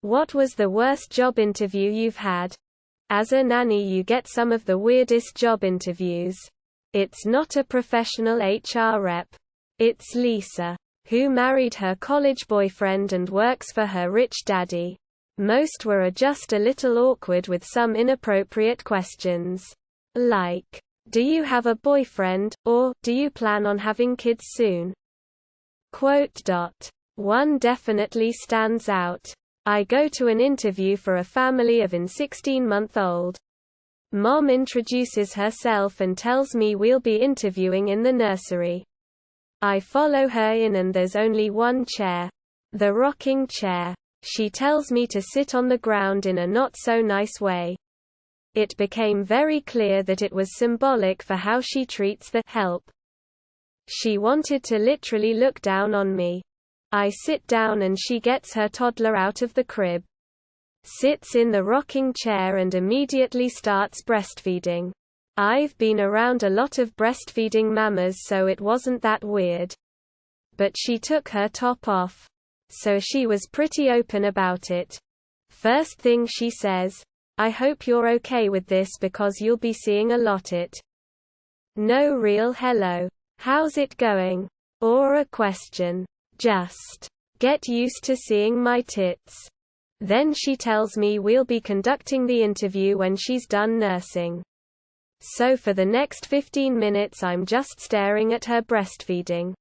What was the worst job interview you've had? As a nanny, you get some of the weirdest job interviews. It's not a professional HR rep. It's Lisa, who married her college boyfriend and works for her rich daddy. Most were just a little awkward with some inappropriate questions. Like, do you have a boyfriend, or do you plan on having kids soon? One definitely stands out. I go to an interview for a family of an 16-month-old. Mom introduces herself and tells me we'll be interviewing in the nursery. I follow her in and there's only one chair. The rocking chair. She tells me to sit on the ground in a not-so-nice way. It became very clear that it was symbolic for how she treats the help. She wanted to literally look down on me. I sit down and she gets her toddler out of the crib, sits in the rocking chair and immediately starts breastfeeding. I've been around a lot of breastfeeding mamas, so it wasn't that weird. But she took her top off. So she was pretty open about it. First thing she says, "I hope you're okay with this because you'll be seeing a lot it." No real hello, how's it going? Or a question. Just, get used to seeing my tits. Then she tells me we'll be conducting the interview when she's done nursing. So for the next 15 minutes I'm just staring at her breastfeeding.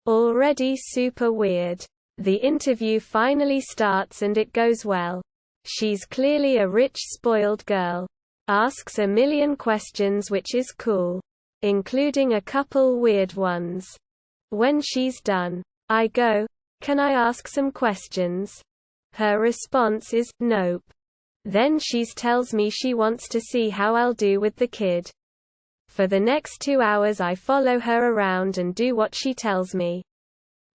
Already super weird. The interview finally starts and it goes well. She's clearly a rich, spoiled girl. Asks a million questions, which is cool, including a couple weird ones. When she's done, I go, "Can I ask some questions?" Her response is, "Nope." Then she tells me she wants to see how I'll do with the kid. For the next 2 hours I follow her around and do what she tells me.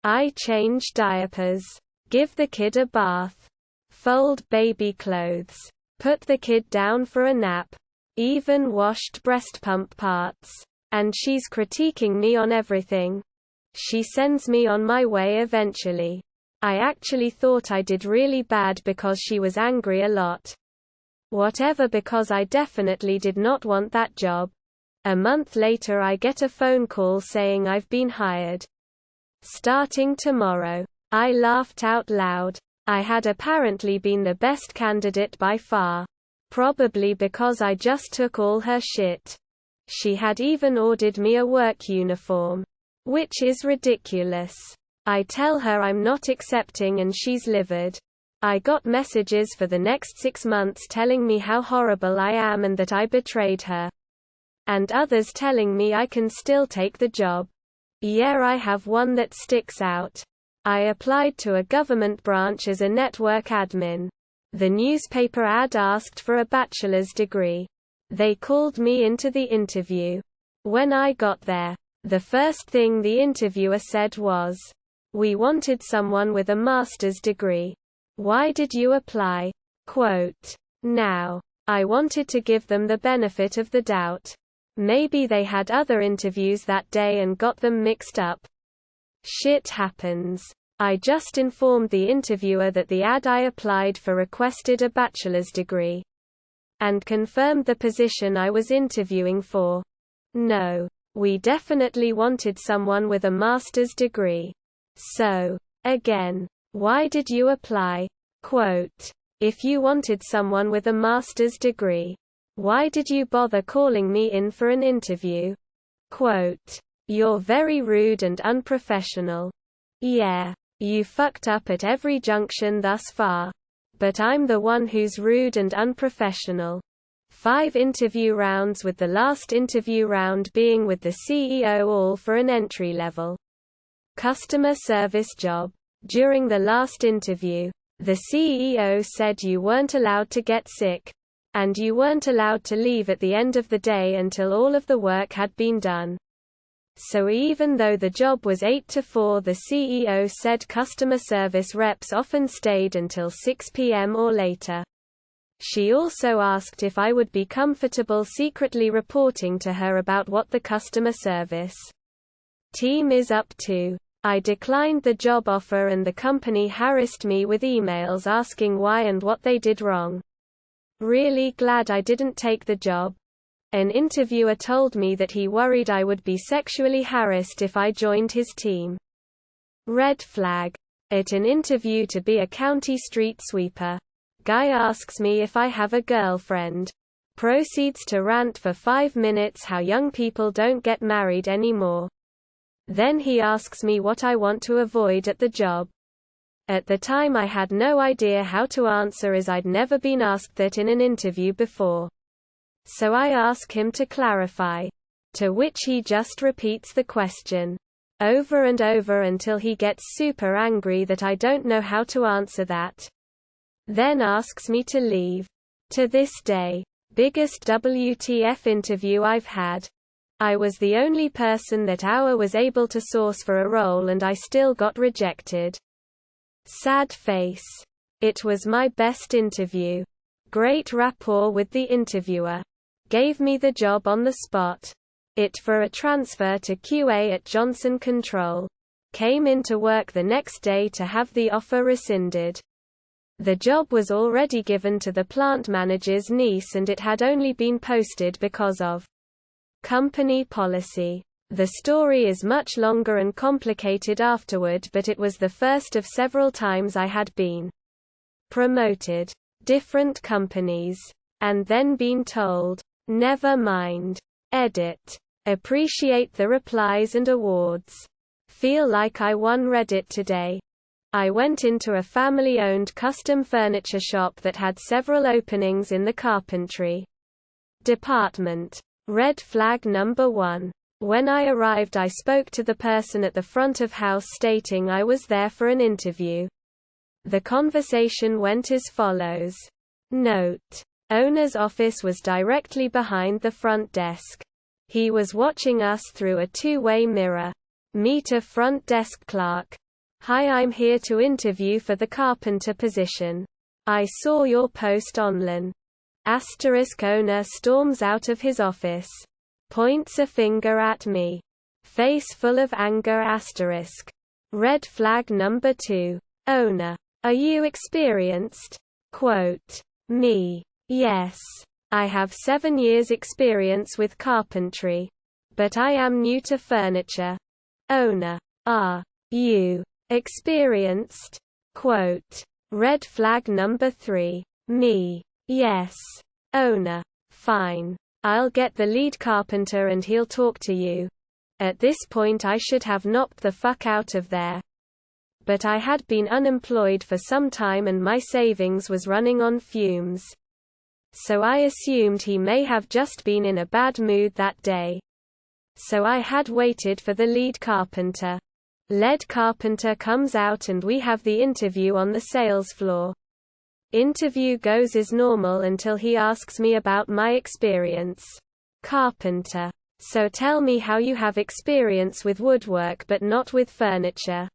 I change diapers, give the kid a bath, fold baby clothes, put the kid down for a nap, even washed breast pump parts. And she's critiquing me on everything. She sends me on my way eventually. I actually thought I did really bad because she was angry a lot. Whatever, because I definitely did not want that job. A month later I get a phone call saying I've been hired. Starting tomorrow. I laughed out loud. I had apparently been the best candidate by far. Probably because I just took all her shit. She had even ordered me a work uniform. Which is ridiculous. I tell her I'm not accepting and she's livid. I got messages for the next 6 months telling me how horrible I am and that I betrayed her. And others telling me I can still take the job. Yeah, I have one that sticks out. I applied to a government branch as a network admin. The newspaper ad asked for a bachelor's degree. They called me into the interview. When I got there, the first thing the interviewer said was, "We wanted someone with a master's degree. Why did you apply?" Now, I wanted to give them the benefit of the doubt. Maybe they had other interviews that day and got them mixed up. Shit happens. I just informed the interviewer that the ad I applied for requested a bachelor's degree. And confirmed the position I was interviewing for. No. We definitely wanted someone with a master's degree. So, again, why did you apply? If you wanted someone with a master's degree, why did you bother calling me in for an interview? You're very rude and unprofessional. Yeah, you fucked up at every junction thus far. But I'm the one who's rude and unprofessional. 5 interview rounds, with the last interview round being with the CEO, all for an entry-level customer service job. During the last interview, the CEO said you weren't allowed to get sick, and you weren't allowed to leave at the end of the day until all of the work had been done. So even though the job was 8 to 4, the CEO said customer service reps often stayed until 6 p.m. or later. She also asked if I would be comfortable secretly reporting to her about what the customer service team is up to. I declined the job offer and the company harassed me with emails asking why and what they did wrong. Really glad I didn't take the job. An interviewer told me that he worried I would be sexually harassed if I joined his team. Red flag. At an interview to be a county street sweeper. Guy asks me if I have a girlfriend. Proceeds to rant for 5 minutes how young people don't get married anymore. Then he asks me what I want to avoid at the job. At the time I had no idea how to answer as I'd never been asked that in an interview before. So I ask him to clarify. To which he just repeats the question over and over until he gets super angry that I don't know how to answer that. Then asks me to leave. To this day, biggest WTF interview I've had. I was the only person that Our was able to source for a role and I still got rejected. Sad face. It was my best interview. Great rapport with the interviewer. Gave me the job on the spot. It for a transfer to QA at Johnson Control. Came into work the next day to have the offer rescinded. The job was already given to the plant manager's niece and it had only been posted because of company policy. The story is much longer and complicated afterward, but it was the first of several times I had been promoted, different companies, and then been told, never mind. Edit. Appreciate the replies and awards. Feel like I won Reddit today. I went into a family-owned custom furniture shop that had several openings in the carpentry department. Red flag number 1. When I arrived I spoke to the person at the front of house stating I was there for an interview. The conversation went as follows. Note. Owner's office was directly behind the front desk. He was watching us through a two-way mirror. Meet a front desk clerk. Hi, I'm here to interview for the carpenter position. I saw your post online. Owner storms out of his office. Points a finger at me. Face full of anger. Red flag number 2. Owner. Are you experienced? Quote. Me. Yes. I have 7 years experience with carpentry. But I am new to furniture. Owner. Are you experienced? Quote. Red flag number 3. Me. Yes. Owner. Fine. I'll get the lead carpenter and he'll talk to you. At this point I should have knocked the fuck out of there. But I had been unemployed for some time and my savings was running on fumes. So I assumed he may have just been in a bad mood that day. So I had waited for the lead carpenter. Lead carpenter comes out and we have the interview on the sales floor. Interview goes as normal until he asks me about my experience. Carpenter. So tell me how you have experience with woodwork but not with furniture.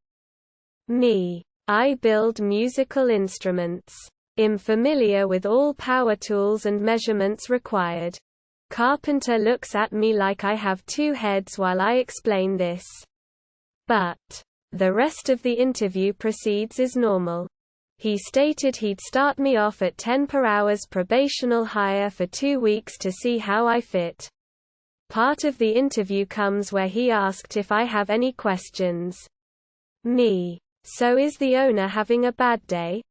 Me. I build musical instruments. Am familiar with all power tools and measurements required. Carpenter looks at me like I have 2 heads while I explain this. But the rest of the interview proceeds as normal. He stated he'd start me off at 10 per hour's probational hire for 2 weeks to see how I fit. Part of the interview comes where he asked if I have any questions. Me. So is the owner having a bad day?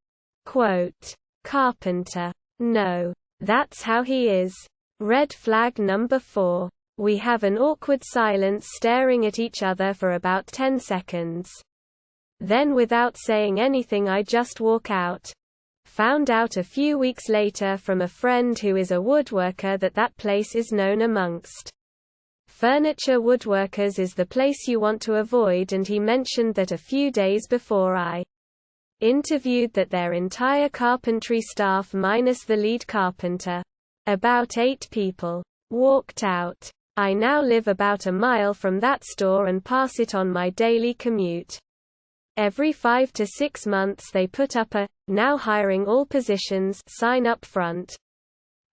Quote. Carpenter. No. That's how he is. Red flag number 4. We have an awkward silence staring at each other for about 10 seconds. Then without saying anything I just walk out. Found out a few weeks later from a friend who is a woodworker that place is known amongst furniture woodworkers is the place you want to avoid, and he mentioned that a few days before I interviewed that their entire carpentry staff minus the lead carpenter, about 8 people, walked out. I now live about a mile from that store and pass it on my daily commute. Every 5 to 6 months they put up a, now hiring all positions, sign up front.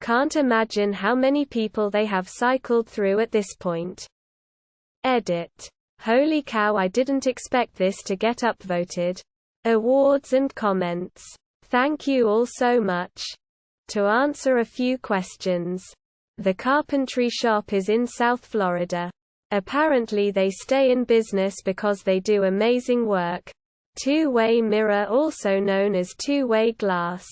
Can't imagine how many people they have cycled through at this point. Edit. Holy cow, I didn't expect this to get upvoted. Awards and comments. Thank you all so much. To answer a few questions. The carpentry shop is in South Florida. Apparently they stay in business because they do amazing work. Two-way mirror, also known as two-way glass.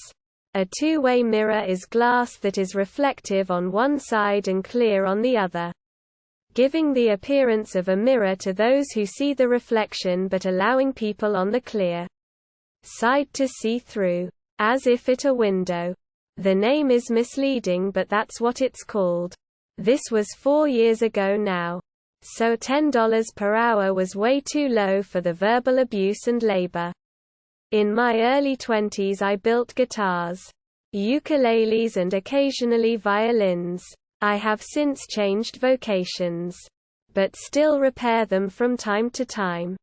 A two-way mirror is glass that is reflective on one side and clear on the other, giving the appearance of a mirror to those who see the reflection but allowing people on the clear side to see through, as if it a window. The name is misleading, but that's what it's called. This was 4 years ago now. So $10 per hour was way too low for the verbal abuse and labor. In my early 20s I built guitars, ukuleles and occasionally violins. I have since changed vocations, but still repair them from time to time.